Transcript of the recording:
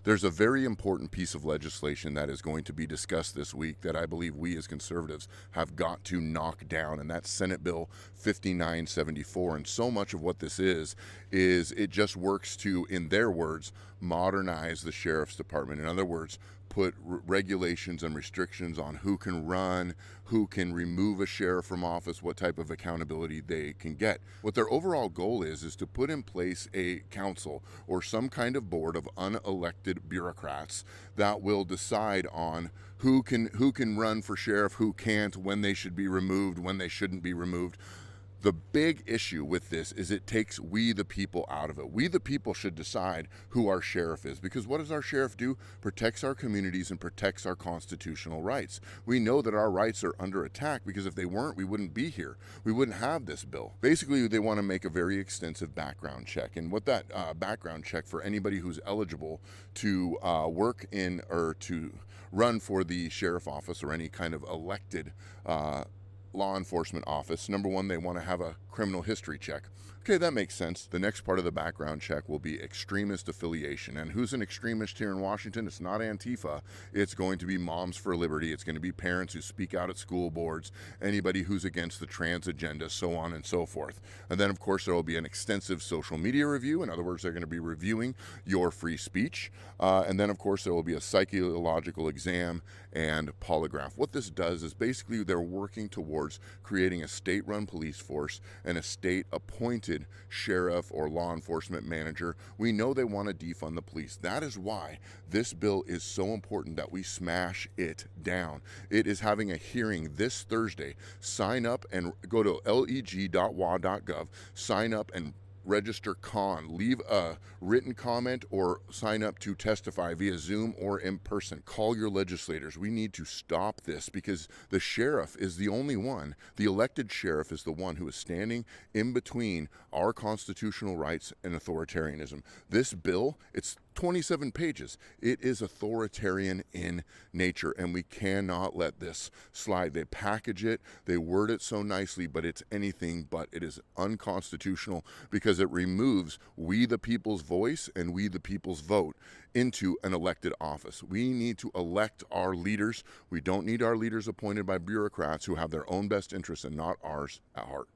There's a very important piece of legislation that is going to be discussed this week that I believe we as conservatives have got to knock down, and that's Senate Bill 5974. And so much of what this is it just works to, in their words, modernize the sheriff's department. In other words, put regulations and restrictions on who can run, who can remove a sheriff from office, what type of accountability they can get. What their overall goal is to put in place a council or some kind of board of unelected bureaucrats that will decide on who can run for sheriff, who can't, when they should be removed, when they shouldn't be removed. The big issue with this is it takes we the people out of it. We the people should decide who our sheriff is, because what does our sheriff do? Protects our communities and protects our constitutional rights. We know that our rights are under attack because if they weren't, we wouldn't be here. We wouldn't have this bill. Basically, they want to make a very extensive background check, and what that background check for anybody who's eligible to work in or to run for the sheriff office or any kind of elected law enforcement office. Number one, they want to have a criminal history check. Okay, that makes sense. The next part of the background check will be extremist affiliation. And who's an extremist here in Washington? It's not Antifa. It's going to be Moms for Liberty. It's going to be parents who speak out at school boards, anybody who's against the trans agenda, so on and so forth. And then, of course, there will be an extensive social media review. In other words, they're going to be reviewing your free speech. And then, of course, there will be a psychological exam and polygraph. What this does is basically they're working towards creating a state-run police force and a state-appointed sheriff or law enforcement manager. We know they want to defund the police. That is why this bill is so important that we smash it down. It is having a hearing this Thursday. Sign up and go to leg.wa.gov, sign up and register con, leave a written comment or sign up to testify via Zoom or in person. Call your legislators. We need to stop this because the sheriff is the only one, the elected sheriff is the one who is standing in between our constitutional rights and authoritarianism. This bill, it's 27 pages. It is authoritarian in nature, and we cannot let this slide. They package it, they word it so nicely, but it's anything but. It is unconstitutional because it removes we the people's voice and we the people's vote into an elected office. We need to elect our leaders. We don't need our leaders appointed by bureaucrats who have their own best interests and not ours at heart.